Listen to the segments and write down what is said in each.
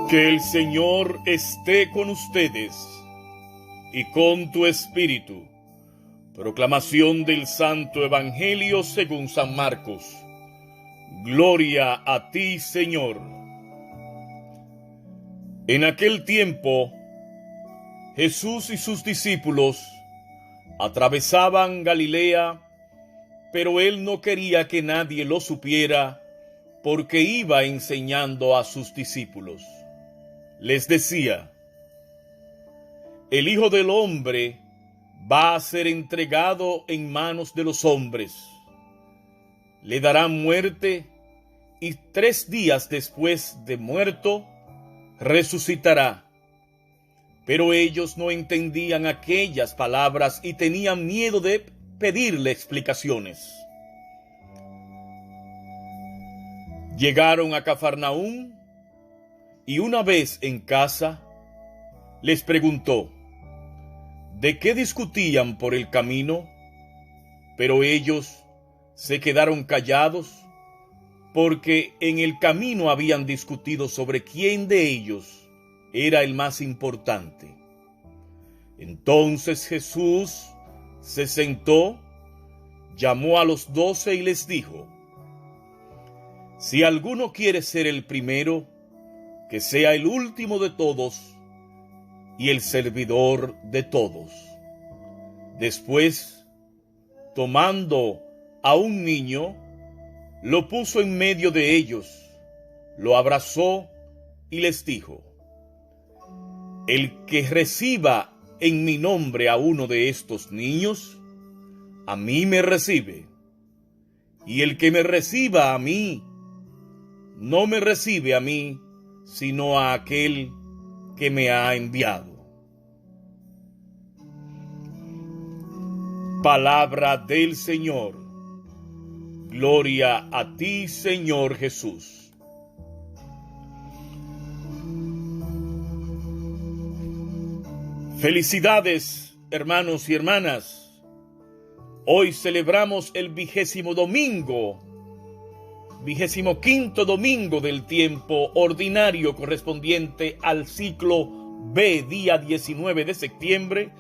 Que el Señor esté con ustedes y con tu espíritu. Proclamación del Santo Evangelio según San Marcos. Gloria a ti, Señor. En aquel tiempo, Jesús y sus discípulos atravesaban Galilea, pero él no quería que nadie lo supiera, porque iba enseñando a sus discípulos. Les decía: el Hijo del Hombre va a ser entregado en manos de los hombres. Le darán muerte y 3 días después de muerto resucitará. Pero ellos no entendían aquellas palabras y tenían miedo de pedirle explicaciones. Llegaron a Cafarnaúm y una vez en casa les preguntó de qué discutían por el camino, pero ellos se quedaron callados porque en el camino habían discutido sobre quién de ellos era el más importante. Entonces Jesús se sentó, llamó a los 12 y les dijo: si alguno quiere ser el primero, que sea el último de todos y el servidor de todos. Después, tomando a un niño, lo puso en medio de ellos, lo abrazó y les dijo: el que reciba en mi nombre a uno de estos niños, a mí me recibe, y el que me reciba a mí, no me recibe a mí, sino a aquel que me ha enviado. Palabra del Señor. Gloria a ti, Señor Jesús. Felicidades, hermanos y hermanas. Hoy celebramos el 25º domingo del tiempo ordinario correspondiente al ciclo B, día 19 de septiembre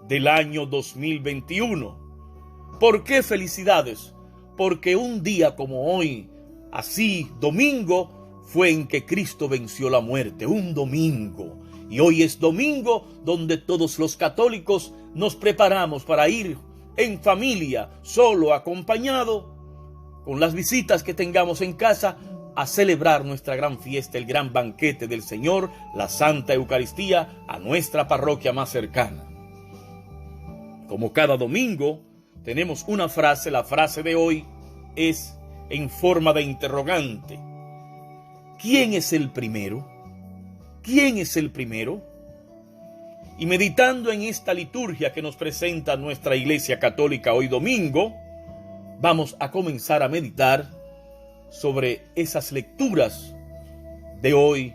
del año 2021. ¿Por qué felicidades? Porque un día como hoy, así domingo, fue en que Cristo venció la muerte, un domingo. Y hoy es domingo donde todos los católicos nos preparamos para ir en familia, solo, acompañado, con las visitas que tengamos en casa, a celebrar nuestra gran fiesta, el gran banquete del Señor, la Santa Eucaristía, a nuestra parroquia más cercana. Como cada domingo, tenemos una frase. La frase de hoy es en forma de interrogante. ¿Quién es el primero? ¿Quién es el primero? Y meditando en esta liturgia que nos presenta nuestra Iglesia Católica hoy domingo, vamos a comenzar a meditar sobre esas lecturas de hoy,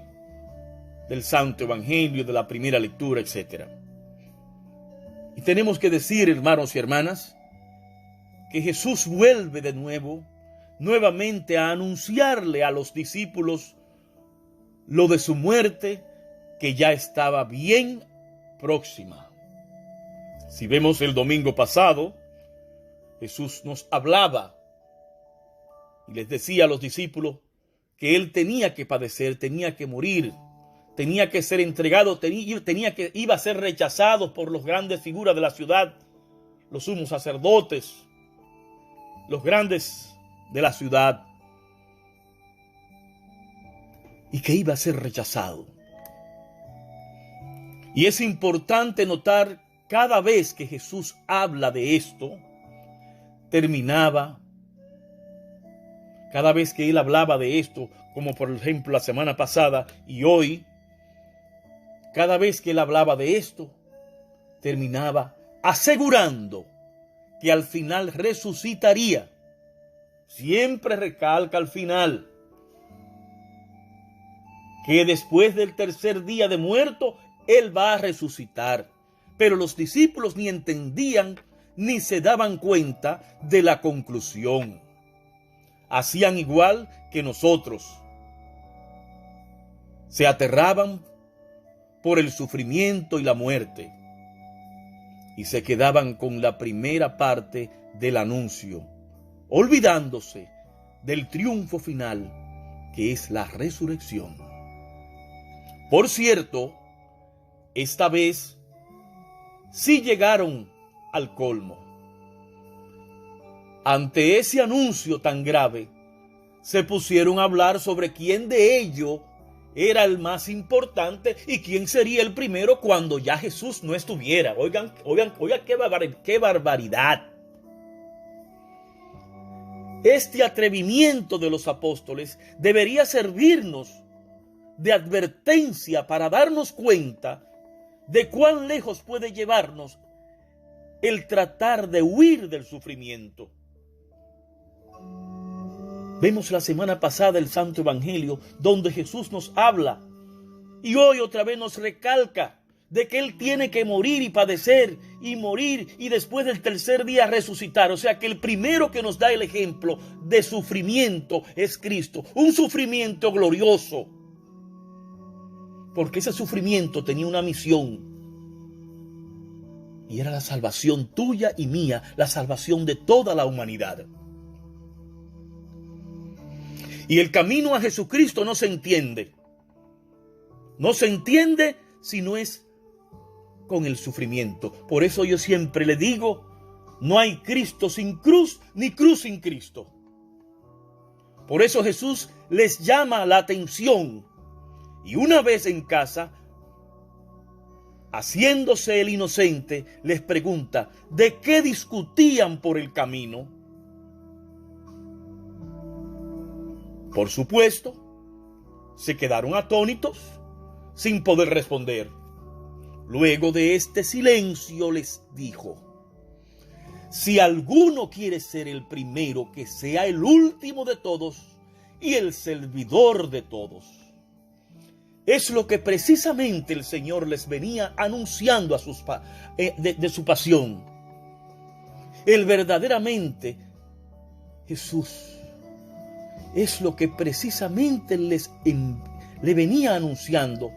del Santo Evangelio, de la primera lectura, etc. Y tenemos que decir, hermanos y hermanas, que Jesús vuelve de nuevamente a anunciarle a los discípulos lo de su muerte, que ya estaba bien próxima. Si vemos el domingo pasado, Jesús nos hablaba y les decía a los discípulos que él tenía que padecer, tenía que morir, tenía que ser entregado, iba a ser rechazado por las grandes figuras de la ciudad, los sumos sacerdotes, los grandes de la ciudad, y que iba a ser rechazado. Y es importante notar, cada vez que Jesús habla de esto, cada vez que él hablaba de esto, como por ejemplo la semana pasada y hoy, cada vez que él hablaba de esto, terminaba asegurando que al final resucitaría. Siempre recalca al final que después del 3er día de muerto, él va a resucitar. Pero los discípulos ni entendían ni se daban cuenta de la conclusión. Hacían igual que nosotros. Se aterraban por el sufrimiento y la muerte y se quedaban con la primera parte del anuncio, olvidándose del triunfo final, que es la resurrección. Por cierto, esta vez sí llegaron al colmo. Ante ese anuncio tan grave, se pusieron a hablar sobre quién de ellos era el más importante y quién sería el primero cuando ya Jesús no estuviera. Oigan, qué barbaridad. Este atrevimiento de los apóstoles debería servirnos de advertencia para darnos cuenta de cuán lejos puede llevarnos el tratar de huir del sufrimiento. Vemos la semana pasada el Santo Evangelio donde Jesús nos habla y hoy otra vez nos recalca de que Él tiene que morir y padecer y morir y después del tercer día resucitar. O sea que el primero que nos da el ejemplo de sufrimiento es Cristo, un sufrimiento glorioso, porque ese sufrimiento tenía una misión y era la salvación tuya y mía, la salvación de toda la humanidad. Y el camino a Jesucristo no se entiende. No se entiende si no es con el sufrimiento. Por eso yo siempre le digo, no hay Cristo sin cruz, ni cruz sin Cristo. Por eso Jesús les llama la atención. Y una vez en casa, haciéndose el inocente, les pregunta, ¿de qué discutían por el camino? Por supuesto, se quedaron atónitos sin poder responder. Luego de este silencio les dijo, si alguno quiere ser el primero, que sea el último de todos y el servidor de todos. Es lo que precisamente el Señor les venía anunciando de su pasión. El verdaderamente Jesús es lo que precisamente le venía anunciando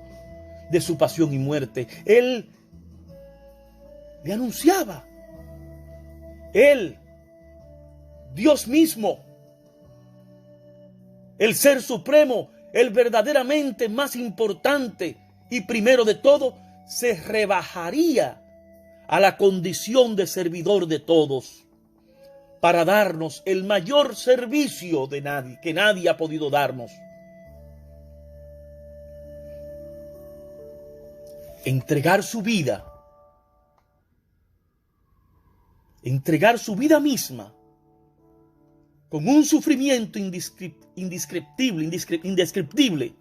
de su pasión y muerte. Él le anunciaba. Él, Dios mismo, el Ser Supremo, el verdaderamente más importante y primero de todo, se rebajaría a la condición de servidor de todos para darnos el mayor servicio que nadie ha podido darnos. Entregar su vida misma con un sufrimiento indescriptible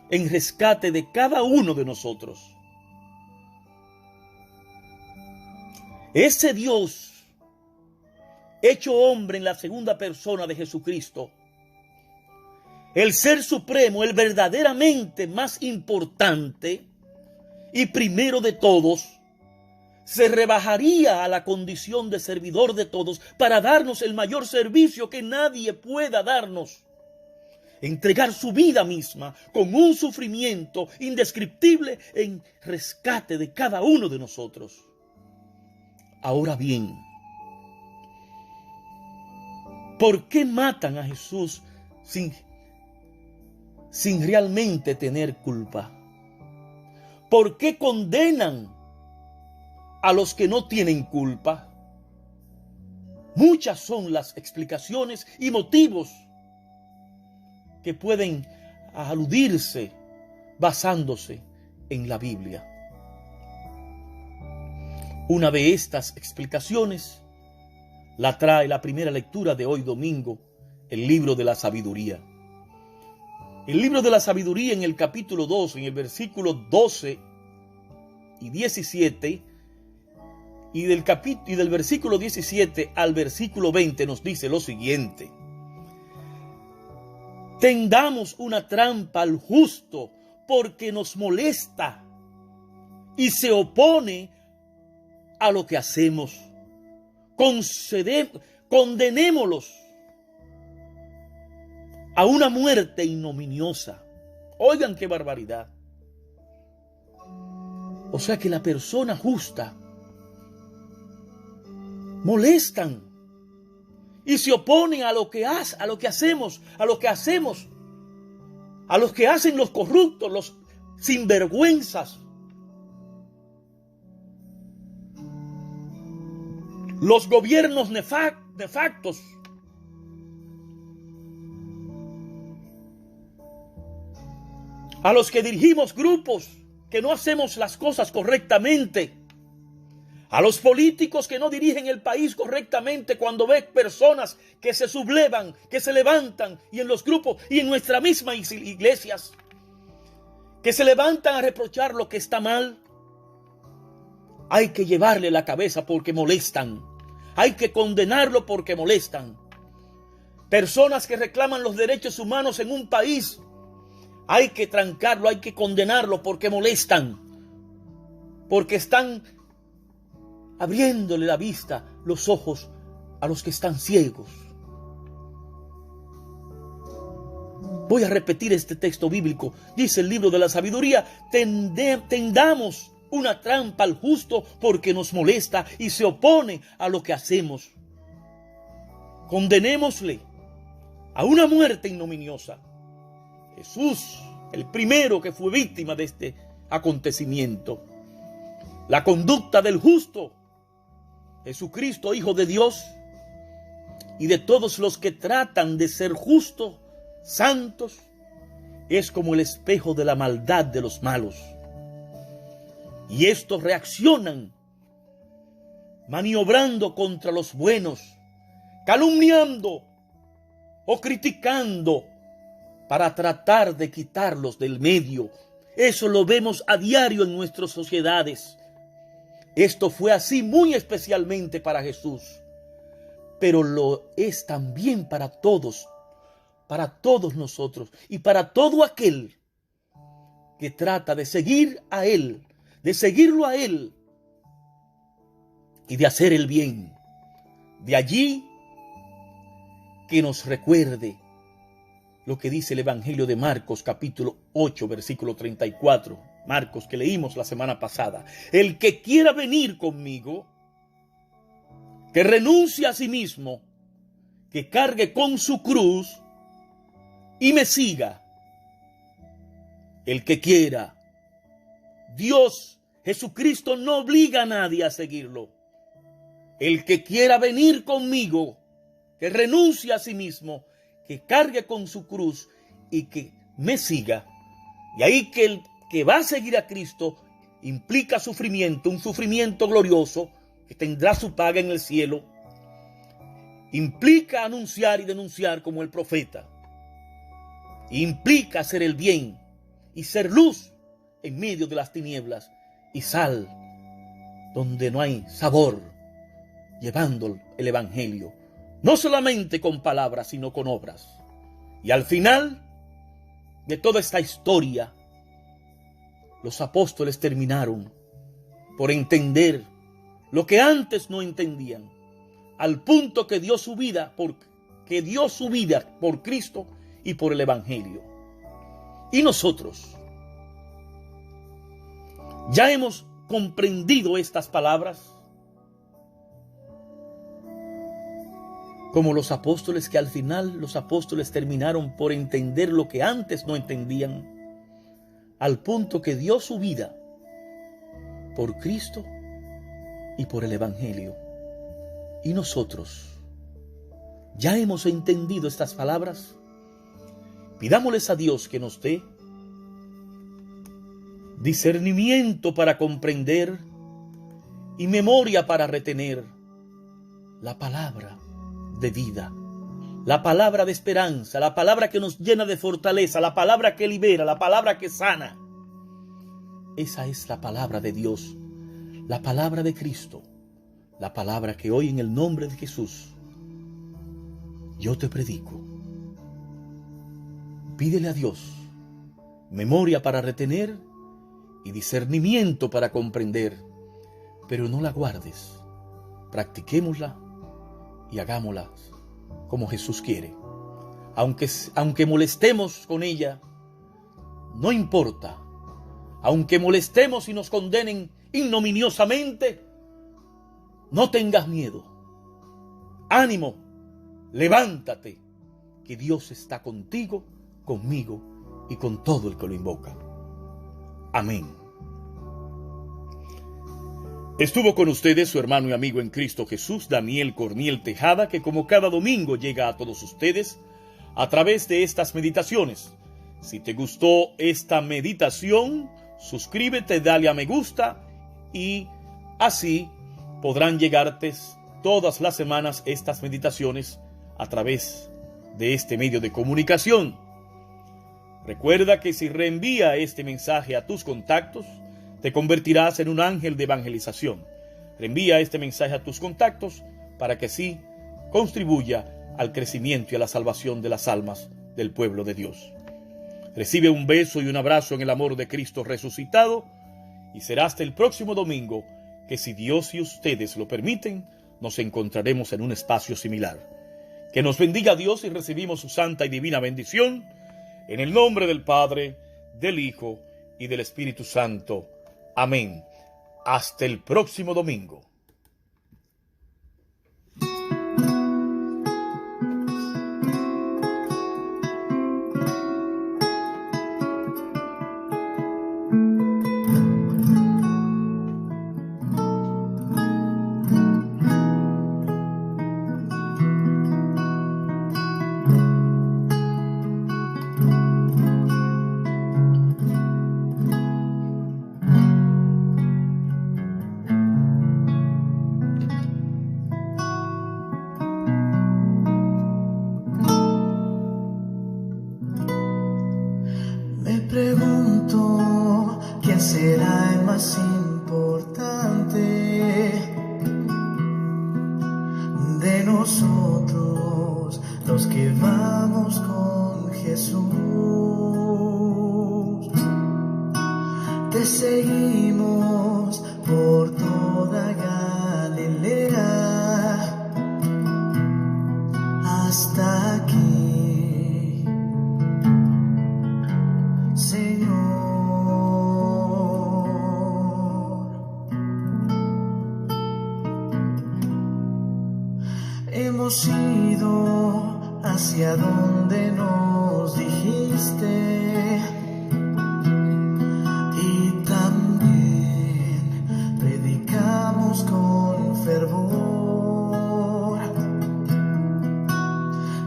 en rescate de cada uno de nosotros. Ese Dios hecho hombre en la segunda persona de Jesucristo, el Ser Supremo, el verdaderamente más importante y primero de todos, se rebajaría a la condición de servidor de todos para darnos el mayor servicio que nadie pueda darnos. Entregar su vida misma con un sufrimiento indescriptible en rescate de cada uno de nosotros. Ahora bien, ¿por qué matan a Jesús sin realmente tener culpa? ¿Por qué condenan a los que no tienen culpa? Muchas son las explicaciones y motivos que pueden aludirse basándose en la Biblia. Una de estas explicaciones la trae la primera lectura de hoy domingo, el libro de la sabiduría. El libro de la sabiduría en el capítulo 2, en el versículo 12 y 17, y del versículo 17 al versículo 20 nos dice lo siguiente: tendamos una trampa al justo porque nos molesta y se opone a lo que hacemos. condenémoslos a una muerte ignominiosa. Oigan qué barbaridad. O sea que la persona justa molestan y se oponen a lo que hacemos, a los que hacen los corruptos, los sinvergüenzas, los gobiernos nefactos. A los que dirigimos grupos que no hacemos las cosas correctamente. A los políticos que no dirigen el país correctamente, cuando ven personas que se sublevan, que se levantan, y en los grupos y en nuestras mismas iglesias, que se levantan a reprochar lo que está mal. Hay que llevarle la cabeza porque molestan. Hay que condenarlo porque molestan. Personas que reclaman los derechos humanos en un país, hay que trancarlo, hay que condenarlo porque molestan. Porque están abriéndole la vista, los ojos a los que están ciegos. Voy a repetir este texto bíblico. Dice el libro de la sabiduría: tendamos una trampa al justo porque nos molesta y se opone a lo que hacemos. Condenémosle a una muerte ignominiosa. Jesús, el primero que fue víctima de este acontecimiento. La conducta del justo, Jesucristo, Hijo de Dios, y de todos los que tratan de ser justos, santos, es como el espejo de la maldad de los malos. Y estos reaccionan maniobrando contra los buenos, calumniando o criticando para tratar de quitarlos del medio. Eso lo vemos a diario en nuestras sociedades. Esto fue así muy especialmente para Jesús, pero lo es también para todos nosotros y para todo aquel que trata de seguir a Él, de seguirlo a Él y de hacer el bien. De allí que nos recuerde lo que dice el Evangelio de Marcos, capítulo 8, versículo 34. Marcos, que leímos la semana pasada. El que quiera venir conmigo, que renuncie a sí mismo, que cargue con su cruz y me siga. El que quiera. Dios, Jesucristo, no obliga a nadie a seguirlo. El que quiera venir conmigo, que renuncie a sí mismo, que cargue con su cruz y que me siga. Y ahí que el que va a seguir a Cristo implica sufrimiento, un sufrimiento glorioso que tendrá su paga en el cielo. Implica anunciar y denunciar como el profeta. Implica hacer el bien y ser luz en medio de las tinieblas y sal donde no hay sabor, llevando el evangelio. No solamente con palabras, sino con obras. Y al final de toda esta historia, los apóstoles terminaron por entender lo que antes no entendían, al punto que dio su vida por Cristo y por el evangelio. Y nosotros ya hemos comprendido estas palabras, como los apóstoles, que al final los apóstoles terminaron por entender lo que antes no entendían, al punto que dio su vida por Cristo y por el evangelio. Y nosotros ya hemos entendido estas palabras. Pidámosles a Dios que nos dé discernimiento para comprender y memoria para retener la palabra de vida, la palabra de esperanza, la palabra que nos llena de fortaleza, la palabra que libera, la palabra que sana. Esa es la palabra de Dios, la palabra de Cristo, la palabra que hoy en el nombre de Jesús yo te predico. Pídele a Dios memoria para retener y discernimiento para comprender, pero no la guardes, practiquémosla y hagámoslas como Jesús quiere. Aunque molestemos con ella, no importa. Aunque molestemos y nos condenen ignominiosamente, no tengas miedo. Ánimo, levántate, que Dios está contigo, conmigo y con todo el que lo invoca. Amén. Estuvo con ustedes su hermano y amigo en Cristo Jesús, Daniel Corniel Tejada, que como cada domingo llega a todos ustedes a través de estas meditaciones. Si te gustó esta meditación, suscríbete, dale a me gusta y así podrán llegarte todas las semanas estas meditaciones a través de este medio de comunicación. Recuerda que si reenvía este mensaje a tus contactos, te convertirás en un ángel de evangelización. Reenvía este mensaje a tus contactos para que así contribuya al crecimiento y a la salvación de las almas del pueblo de Dios. Recibe un beso y un abrazo en el amor de Cristo resucitado y será hasta el próximo domingo que, si Dios y ustedes lo permiten, nos encontraremos en un espacio similar. Que nos bendiga Dios y recibimos su santa y divina bendición en el nombre del Padre, del Hijo y del Espíritu Santo. Amén. Hasta el próximo domingo. Pregunto, ¿quién será el más importante de nosotros, los que vamos con Jesús? Te seguimos por toda Galilea hasta aquí. Hemos ido hacia donde nos dijiste y también predicamos con fervor.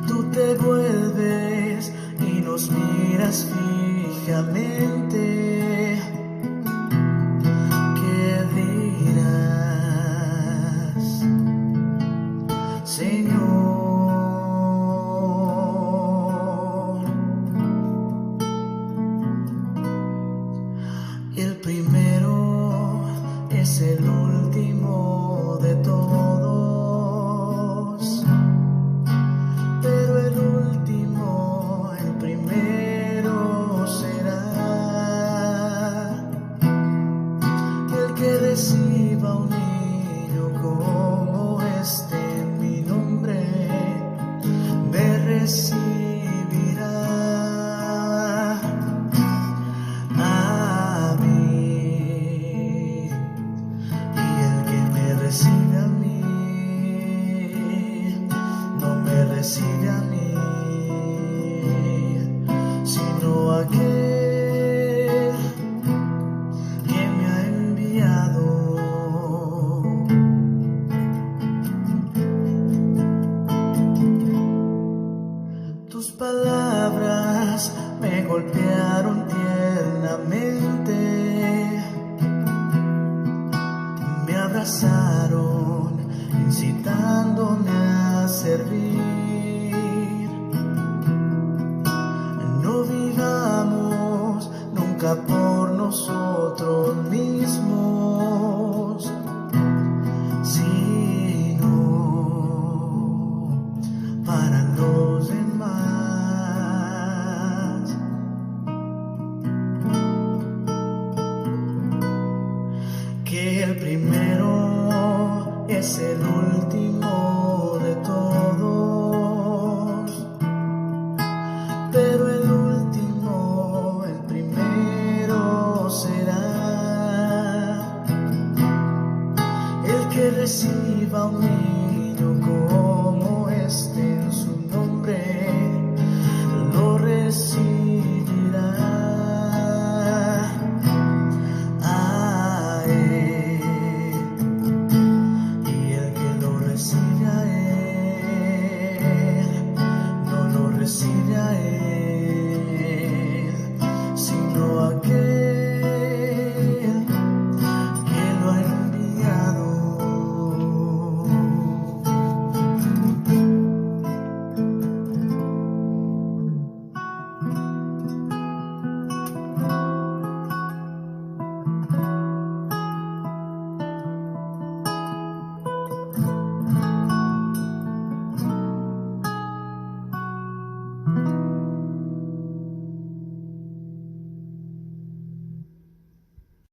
Tú te vuelves y nos miras fijamente. ¿Qué dirás, Señor? El primero es el último de todos, pero el último, el primero será. El que reciba un niño como este en mi nombre, me recibirá a mí, y el que me recibe a mí, no me recibe a mí, sino a aquel que me ha enviado. Tus palabras me golpearon tiernamente, me abrazaron, incitándome a servir. No vivamos nunca por nosotros mismos, sino para los demás. Que el primero es el último de todos. reciba mi